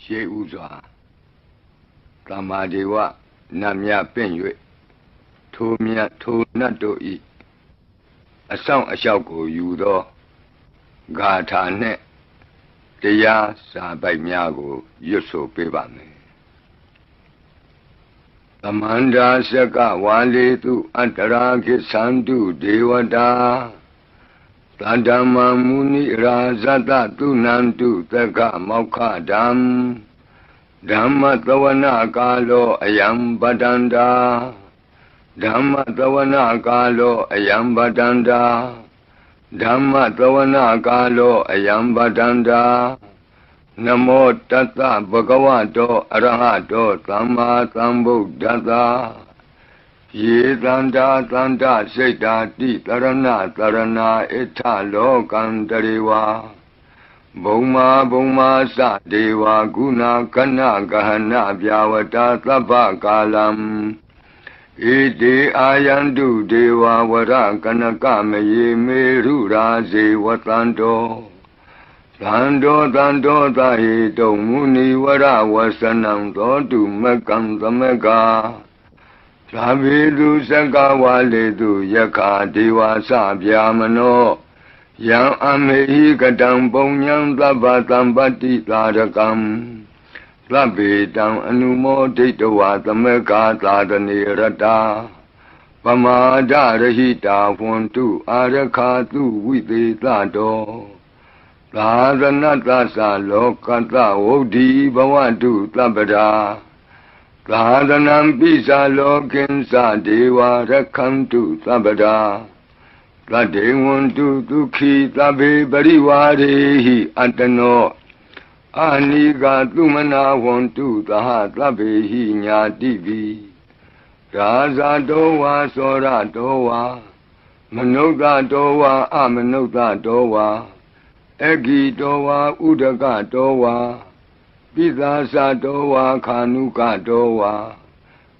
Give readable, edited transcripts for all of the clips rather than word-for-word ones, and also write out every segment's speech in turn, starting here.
ရှေးဥစွာသမ္မာဒေဝနတ်မြပင့်၍ထိုမြတ်ထိုနတ်တို့ဤအဆောင်အလျှောက်ကိုယူသောဂါထာနှင့်တရားစာပိုက်များကိုရွတ်ဆိုပေးပါမယ်သမန္တာစကဝါလေတုအတ္တရာခိသန္တုဒေဝတာသတ္တမမုနိရာဇတသုနန္တုသက္ကမောက္ခဓမ္မဓမ္မသဝနာကာလောအယံပတန္တာဓမ္မသဝနာကာလောအယံပတန္တာဓမ္မသဝနာကာလောအယံပတန္တာနမောတတ္တဗုဒ္ဓဝါတောအရဟတောသမ္မာသမ္ဗုဒ္ဓတ္တယေတန္တာသန္တာစိတ်တာတိတရဏတရဏဣထလောကံတရေဝါဘုံမာသဒေဝဂုဏကဏဂဟဏဗျာဝတာသဗ္ဗကာလံဣတိအာယန္တုဒေဝဝရကနကမယေမေရုရာဇေဝတန္တောသန္တောသဟေတုံမုနိဝရဝဆနံသောတုမကံသမကသာဘိတုစကဝါလေတုယက္ခာဒေဝသဗျာမနောယံအမေဟိကတံပုံညံသဗ္ဗသံပတ္တိသာရကံသဗ္ဗေတံအနုမောဒိတဝါသမက္ခာသာသနေရတာပမာဒရဟိတာဝန္တုအာရခာတုဝိသေသတောသာသနတ္တသလောကတ္တဝုဒ္ဓိဘဝတုသဗ္ဗရာသာသနံပိစာလောကိဉ္စဒေဝရခန္တုသဗ္ဗရာသတ္တေဝန္တုဒုက္ခိသဗ္ဗေပရိဝါရေဟိအတ္တနောအာနိကသုမနာဝန္တုသဟသဗ္ဗေဟိညာတိပိရာဇတောဝါသောရတောဝါမနုဿတောဝါအမနုဿတောဝါအဂိတောဝါဥဒကတောဝါပိသာသတောဝါခာနုကတောဝါ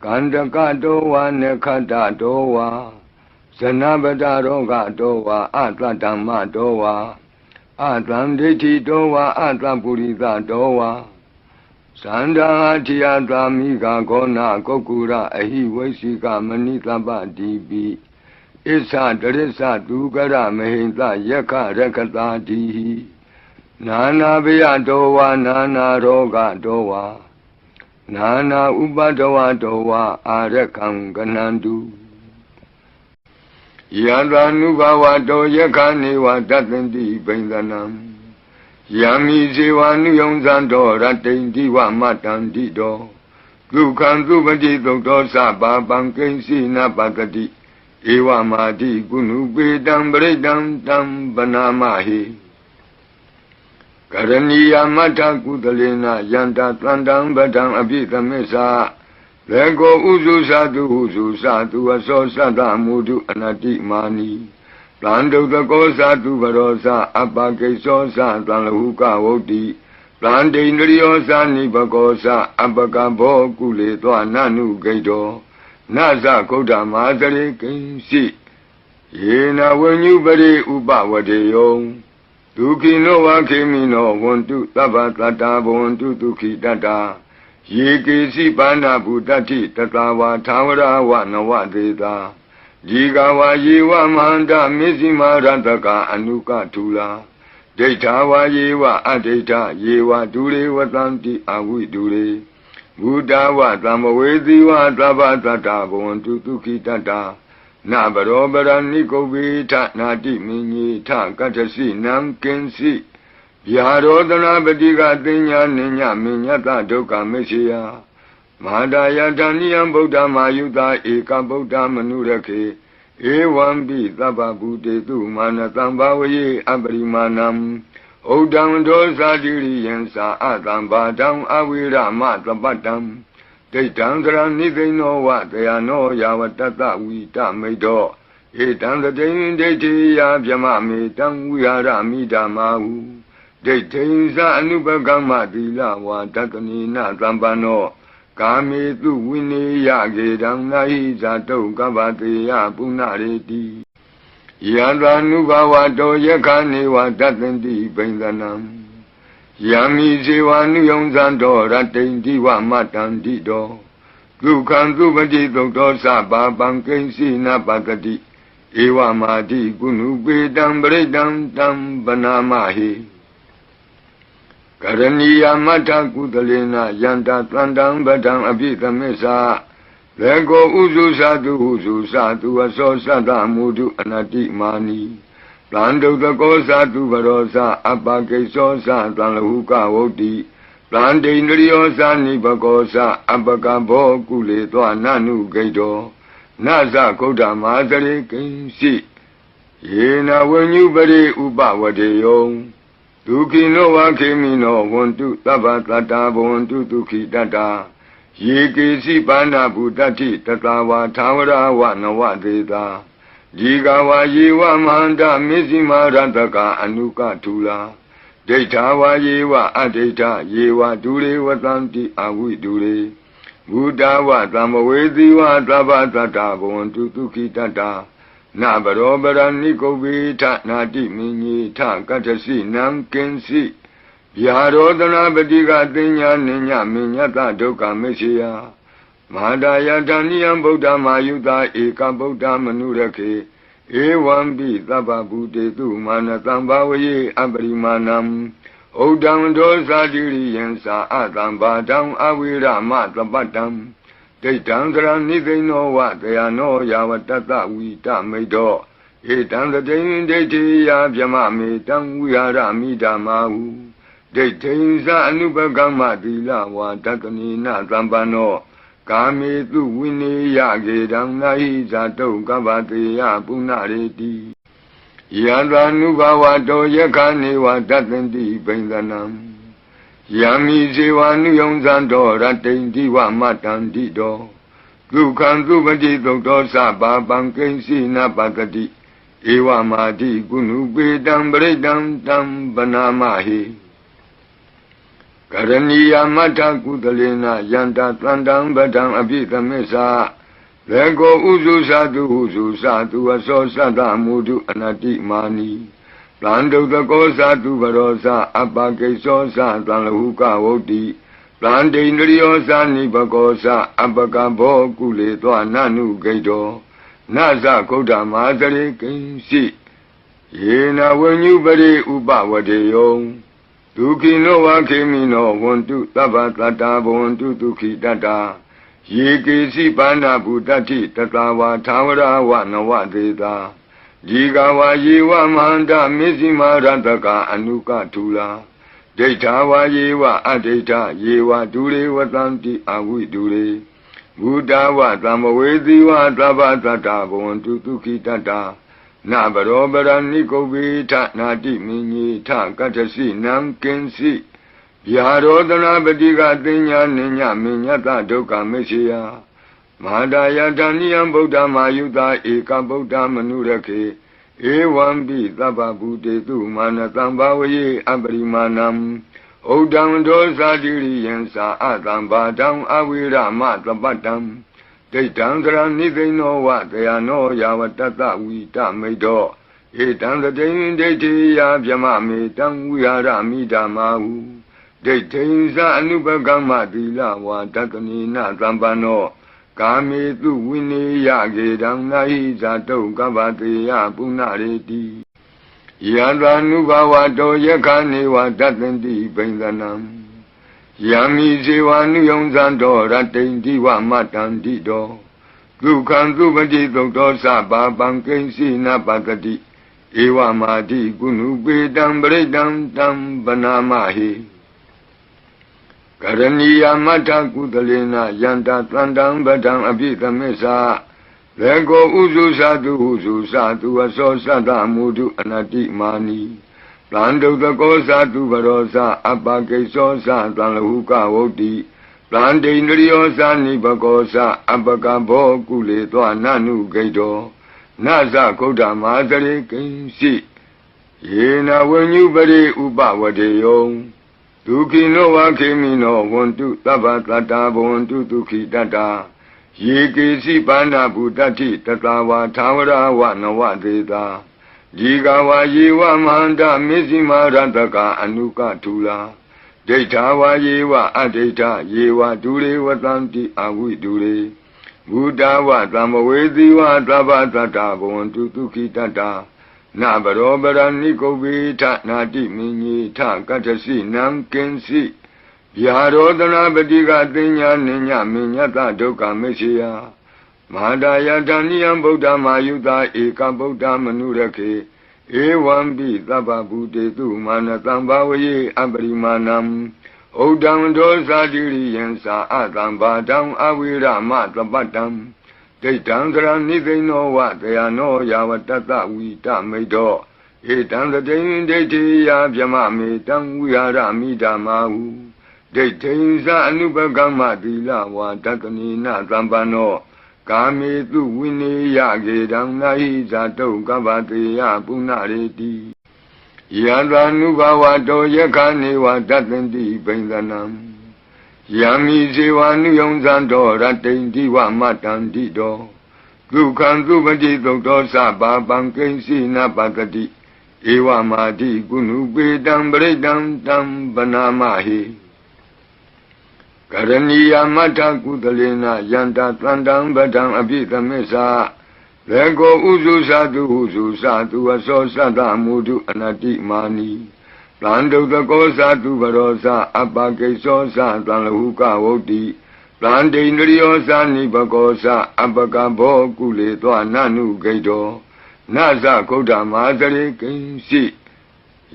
ကန္တကတောဝါနခတ္တတောဝါဇနပတရောဂတောဝါအတ္တဓမ္မတောဝါအတံဒိဋ္ဌိတောဝါအတ္တပုရိသတောဝါသန္တာထိယသာမိဂဂောနာကုက္ကုရအဟိဝိသိကမဏိသဗ္ဗတိပိဣစ္ဆတရိစ္ဆသူကရမဟိံသယက္ခရက္ခတာတိနာနာဘေယတောဝါနာနာရောဂတောဝါနာနာဥပဒဝတောဝါအာရခံကနန္တုယံသာနုဘဝတောယက္ခနေဝတတ္တန္တိဘိန္ဒနံယံမိဇေဝနုယုံဇံတောရတ္တိန္တိဝမတ္တန္တိတောဒုက္ခံသုပတိသုတ်တောသဗ္ဗပံကိဉ္စီနပတ္တိဧဝမာတိကုဏုပေတံပရိတံတံပနာမဟိကရဏီယမတ္ထကုသလေနယန္တသန္တံပဒံအပိသမစ္ဆာဘေကောဥစုသတုဟုစုသတုအသောသတ္တမုဒုအနတ္တိမာနီသံဒုတကောသတုဘရောသအပကိသောသသံလဟုကဝုတ္တိသံဒိန္ဒရိယောသနိဘကောသအပကဘောကုလေသောနနုဂိတောနသကုဋ္ဌမာသရေကိဉ္စီယေနဝဉ္ညုပရိဥပဝတေယောဒုက္ခိနောဝခေမိနောဝန္တုသဗ္ဗတတ္တာဘဝန္တုဒုက္ခိတတ္တာယေကေစီပါဏဗုတ္တိတတဝါသာဝရဝနဝတေတာဒီကဝါယေဝမဟန္တမေဇိမာရတကအနုကထုလာဒိဋ္ဌာဝါယေဝအဒိဋ္ဌယေဝဒုရေဝတံတိအဝိဒုရေဘုဒ္ဓဝသမ္မဝေသီဝသဗ္ဗတတ္တာဘဝန္တုဒုက္ခိတတ္တာနဘရောပရဏိကုဗ္ဗေထနာတိမင်းကြီးထကတ္ထစီနံကင်စီဗျာရောဒနာပတိကသိညာနိညမညတဒုက္ခမရှိယမဟာဒယတဏိယံဗုဒ္ဓမာယုတာဧကဗုဒ္ဓမနုရခေဧဝံပိသဗ္ဗဗုတေတုမာနတံဘာဝယေအပရိမာဏံဩဒံဒောသာတိရိယံသာအတံဘာဒံအဝိရမသပတ္တံဒိဋ္ဌံသရဏိသိဏောဝတယနောယာဝတတဝိတမိတ်တောဧတံတတိယဒိဋ္ဌိယဗြမမေတံဝိဟာရမိဓမ္မာဟုဒိဋ္ဌိသအနုပကမ္မသီလဝါတတနိနသံပန္နောကာမေတုဝိနေယကေတံနာဟိဇာတုကဗ္ဗတေယပုဏ္ဏရေတိယံသာနုဘဝတောယက္ခနေဝတတ္တန္တိဘိန္ဒနံ Yami Zivanu Yonzando Ratendi Matandi Do Lukan Zubadi Doktor Saba Bankensi Napatati Ewa Madi Gunu Bedam Bredam Dam Banamahi Karaniya Mata Kudalena Yanta Tlandam Badam Abita Mesa Lego Uzu Sadu Aso Sada Mudu Anati Mani Lando the Gosa to Varosa, Apake Sosa, Talahuka Oti, Lande Indriosa, Nibagosa, Apakabo, Kule, Nanu Gato, Nasa Koda Mazare, Kinsi. Yena when you bury Uba Wadeo, Tuki Noa Kemino, want to Tabatata, want to Tuki Tata, Yiki Sipana Butati, Tatawa, Tawara, Wanawa Deta. Jigawa Yewa Manda Mizima Rantaka Anuka Tula Detawa Yewa Adeta Yewa Dure Watanti Awi Dure Budawa Tamawediwa Tabatata Bontu Tukitata Nabarobara Nikovita Nati Mini Takatasi Nam Kensi Yarodana Badiga Dinya Ninya Minyata Doka Mesia Madaya Daniam Buddha Mayuda Eka Buddha Manurake Ewan Bi Taba Bude Tu Manatamba Abrimanam Odam Dosa Diriensa Atamba Dam Awira Matabatam They Tandra Nithe know what they are no Yawatata Wita Medo Etan the Dain Deti Yabjamami Tam Wiara Mida Mahu They Tainza Anubagama Dila Watakani Natambano Kami tu wini yage dang nahi zato kabate ya punareti. Yadra nubawa to yakani wa tatendi bendanam. Yami zevanu yonzando ratendi wa matandi do. Lukan zubadi doktor saba bankensi napatati. Ewa madi gunu bedam bredam tam banamahi. Karaniya Mata Kudalena Yanta Tlandam Badam Abita Mesa Lego Uzu Sadu Aso Sada Mudu Anati Mani Lando the Gosa to Varosa Apake Sosa Talahuka Oti Lande Indriosa Nibagosa Apakabo Kule Nanu Gato Nasa Koda Mazare Kinsi Yena when you bury Uba Wadeo Tuki Noa Kemino, want to Tabatata, want to Tuki Tata, Yiki Sipana Butati, Tatawa, Tawara, Wanawa Deta, Jigawa Yewa Manda, Mizima Rantaka, Anuka Tula, Detawa Yewa Adeta, Yewa Dure Watanti, Awi Dure, Budawa Tamawediwa Tabatata, want to Tuki Tata. Nabarobara Nikovita Nati Mini Takatasi Nam Kensi Yarodana Badiga Dinya Ninya Minyata Doka Mesia Madaya Daniam Buddha Mayuda Eka Buddha Manurake Ewan Bi Taba Bude Tu Manatamba Abrimanam Odam Dosa Diriensa Atamba Dam Awira Matabatam They Tandra Nithe know what they are no Yawatata Wita Medo. Etan the Dain Deti Yabjamami Tam Wiara Mida Mahu. They Tainza Anubagama Dila Watakani Natambano. Kami tu Wini Yage Dam Nahi Zato Gavati Yapunareti. Yadra Nubawa Do Yakani Watatendi Bendanam. Yami Zivanu Yonzando Ratendi Matandi Do Lukan Zubadi Doktor Saba Bankensi Napatati Ewa Madi Gunu Bedam Bredam Dam Banamahi Karaniya Mata Kudalena Yanta Tlandam Badam Abita Mesa Lego Uzu Sadu Aso Sada Mudu Anati Mani Lando the Gosa to Varosa, Apake Sosa, Talahuka Oti, Lande Indriosa, Nibagosa, Apakabo, Kule, Nanu Gato, Nasa Koda Mazare, Kinsi. Yena when you bury Uba Wadeo, Tuki Noa Kemino, want to Tabatata, want to Tuki Tata, Yiki Sipana Butati, Tatawa, Tawara, Wanawa Deta. Jigawa Yewa Manda Mizima Rantaka Anuka Tula ဒိဋ္ဌာဝါယေဝအဒိဋ္ဌာယေဝဒုရေဝတံတိအဝိဒုရေဘုဒ္ဓဝသမ္မဝေသီဝသဗ္ဗတတ္တဘဝန္တုဒုက္ခိတတ္တာနာဘရောပရဏိကုဗ္ဗေထနာတိမင်းကြီးထကတ္ထစီနံကင်စီဗျာရောဒနာပတိကသိညာနိညမညတဒုက္ခမေရှိယမဟာဒယတဏိယံဗုဒ္ဓမာယုတာဧကဗုဒ္ဓမနုရခေဧဝံပိသဗ္ဗဗုတေတုမာနတံဘာဝယေအပရိမာဏံဩဒံဒောဇာတိရိယံသာအတံဘာတံအဝိရမသပတ္တံဒိဋ္ဌံသရဏိသိဏောဝတယနောယာဝတတဝိတမိတ်တောဧတံတတိဒိဋ္ဌိယဗျမမေတံဝိဟာရမိဓမ္မာဟုဒိဋ္ဌိသအနုပကမ္မသီလဝါတတနိနသံပန္နောကာမေတုဝိနေယကေတံနာဟိဇာတုကဗ္ဗတေယပုဏ္ဏရေတိယံသာနုဘဝတောယက္ခနေဝတတ္တန္တိဘိန္ဒနံယံမိဇေဝနုယုံဇံတောရတ္တိန္တိဝမတ္တန္တိတောဒုက္ခံသုပတိသုတ်တောသဗ္ဗပံကိဉ္စီနပတ္တိဧဝမာတိကုဏုပေတံပရိတံတံပနာမဟိကရဏီယမတ္ထကုသလေနယန္တသန္တံဗဒံအပိသမစ္ဆာလေကိုဥစုသတုဟုစုသတုအသောသတ္တမုဒုအနတ္တိမာနီသံဒုတကောသတုဘရောသအပကိသောသသံလဟုကဝုတ္တိသံဒိန္ဒရိယောသနိဘကောသအပကဘောကုလေသောနနုဂိတောနသခုဒ္ဓမာသရေကိဉ္စီ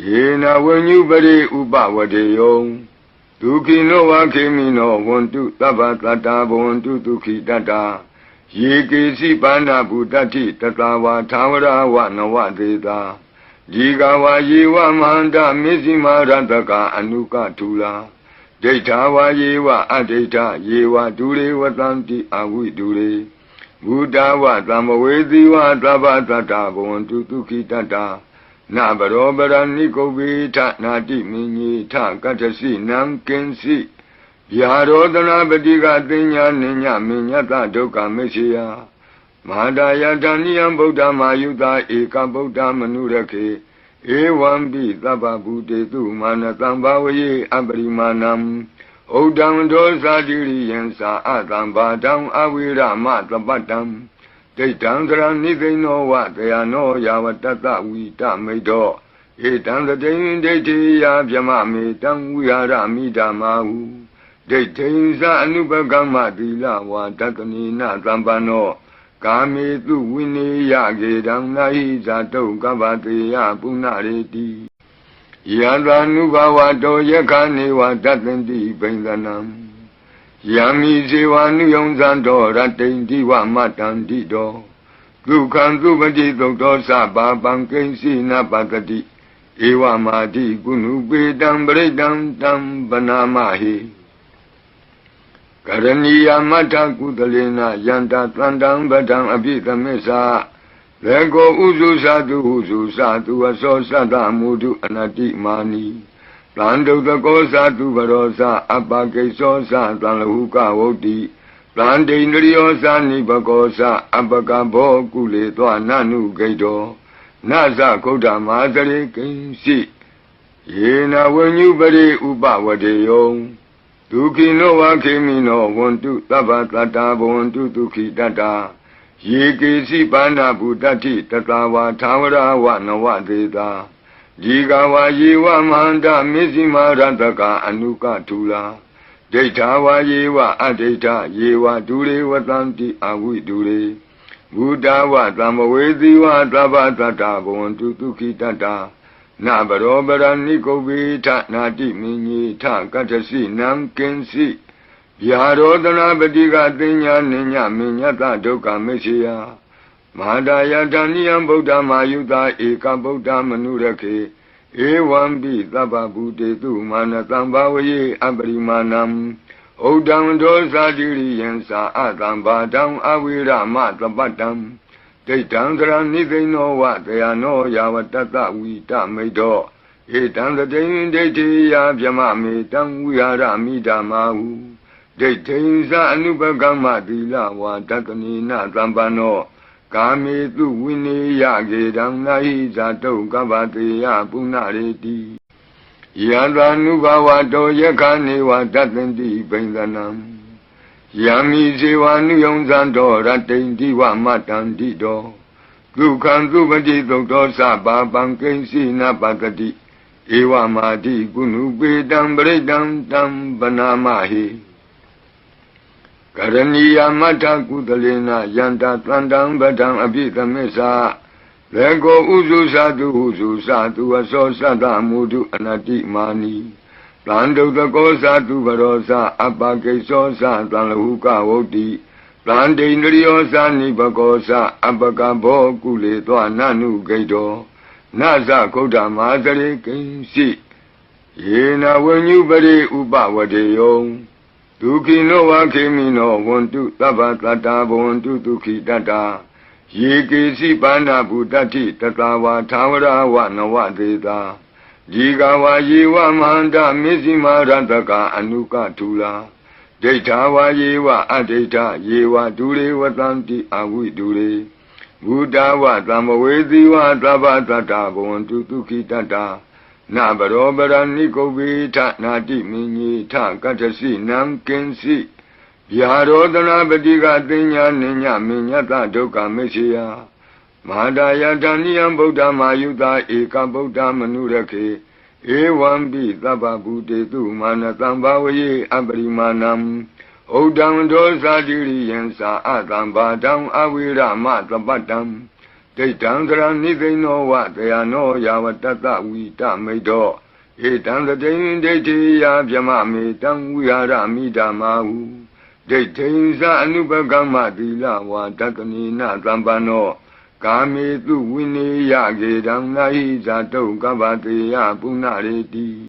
ယေနဝဉ္ညုပရိဥပဝတေယောဒုက္ခိနောဝခေမိနောဝန္တုသဗ္ဗတတ္တာဘဝန္တုဒုက္ခိတတ္တာယေကေစီပါဏဗုတ္တိတတဝါသာဝရဝနဝတေတာဒီကဝါယေဝမဟန္တမေဇိမာရတကအနုကထူလာဒိဋ္ဌာဝါယေဝအဒိဋ္ဌာယေဝဒုရေဝတံတိအဝိဒုရေဘုဒ္ဓဝသမ္မဝေသီဝသဗ္ဗတတ္တဘဝန္တုဒုက္ခိတတ္တာနာဘရောပရဏိကုဗ္ဗေထနာတိမင်းကြီးထကတ္ထစီနံကင်စီဗျာရောဒနာပတိကသိညာနိညမညတဒုက္ခမေရှိယမဟာဒယတဏိယံဗုဒ္ဓမာယုတာဧကဗုဒ္ဓမနုရခေဧဝံပိသဗ္ဗဗုတေတုမာနတံဘာဝယေအပရိမာဏံဩဒံဒောဇာတိရိယံသာအတံဘာတံအဝိရမသပတ္တံဒိဋ္ဌံသရဏိသိဏောဝတယနောယာဝတတဝိတမိတ်တောဧတံတတိဒိဋ္ဌိယဗျမမေတံဝိဟာရမိဓမ္မာဟုဒိဋ္ဌိသအနုပကမ္မသီလဝါတတနိနသံပန္နောကာမေတုဝိနေယကေတံနာဟိဇာတုကဗ္ဗတေယပုဏ္ဏရေတိယံသာနုဘဝတောယက္ခနေဝတတ္တန္တိဘိန္ဒနံယံမိဇေဝနုယုံဇံတောရတ္တိန္တိဝမတ္တန္တိတောဒုက္ခံသုပတိသုတ်တောသဗ္ဗပံကိဉ္စီနပတ္တိဧဝမာတိကုဏုပေတံပရိတံတံပနာမဟိကရဏီယမတ္ထကုသလေနယန္တသန္တံဗဒံအပိသမစ္ဆာလေကိုဥစုသတုဟုစုသတုအသောသတ္တမုဒုအနတ္တိမာနီသံဒုတကောသတုဘရောသအပကိသောသသံလဟုကဝုတ္တိသံဒိန္ဒရိယောသနိဘကောသအပကဘောကုလေသောနနုဂိတောနသခုဒ္ဓမာသရေကိဉ္စီယေနဝဉ္ညုပရိဥပဝတေယောဒုက္ခိနောဝခေမိနောဝန္တုသဗ္ဗတတ္တာဘဝန္တုဒုက္ခိတတ္တာယေကေစီပါဏဗုတ္တိတတဝါသာဝရဝနဝတေတာဒီကဝါယေဝမဟန္တမေဇိမာရတကအနုကထူလာဒိဋ္ဌာဝါယေဝအဒိဋ္ဌာယေဝဒုရေဝတံတိအဝိဒုရေဘုဒ္ဓဝသမ္မဝေသီဝသဗ္ဗတတ္တဘဝန္တုဒုက္ခိတတ္တာနာဘရောပရဏိကုဗ္ဗေထနာတိမင်းကြီးထကတ္ထစီနံကင်စီဗျာရောဒနာပတိကသိညာနိညမညတဒုက္ခမေရှိယမဟာဒယတဏိယံဗုဒ္ဓမာယုတာဧကဗုဒ္ဓမနုရခေဧဝံပိသဗ္ဗဗုတေတုမာနတံဘာဝယေအပရိမာဏံဩဒံဒောဇာတိရိယံသာအတံဘာတံအဝိရမသပတ္တံဒိဋ္ဌံသရဏိသိဏောဝတယနောယာဝတတဝိတမိတ်တောဧတံတတိဒိဋ္ဌိယဗျမမေတံဝိဟာရမိဓမ္မာဟုဒိဋ္ဌိသအနုပကမ္မသီလဝါတတနိနသံပန္နောကာမေတုဝိနေယကေတံနာဟိဇာတုကဗ္ဗတေယပုဏ္ဏရေတိ Yadanubbavato yakhaneva tatanti paindanam Yami sevanu yonzanto ratanti va matanti do Dukhantu pati dokto sabha pankensi na patati Eva mati gunupedam bredam tam banamahi Karaniya mata kudalena yanta tandam badam abhitamesa Lego uzu satu aso sata mudu anati mani Plandu tako satu varosa apakeso sata lahuka voti Plande indriyosa nipakosa apakabo kule toa nanu gaito Nasa kota mazare kensi Yena wenyubare upavadeyo Dukino wakemino wontu tabatata wontu duki tata Yekesi pana buddhati tatawa tawara wa nawadeta Jigawa yewa mahanda mizima rantaka anuka tula Detawa yewa adeta yewa dure watanti awi dure Buddha wa tamawezi wa tabatata wontu duki tata Na barobara nikobita nati minyi ta katasi namkensi Yarodana Badiga Dinya Ninya Minyata Doka Messiah Mahadaya Daniyam Buddha Mayuda Eka Buddha Manurake Ewan Bi Taba Buddha Tu Manatambavaye Abrimanam Odam Dosa Diriyansa Adam Badam Avira Matabatam Tetandra Nidino Watayano Yavatata Vita Medo Etandra Deti Yabjama Metam Uyara Midamahu Detenza anubagama dila wa tatani na zambano Kame tu wini ya gedang nahi zato kabate ya punareti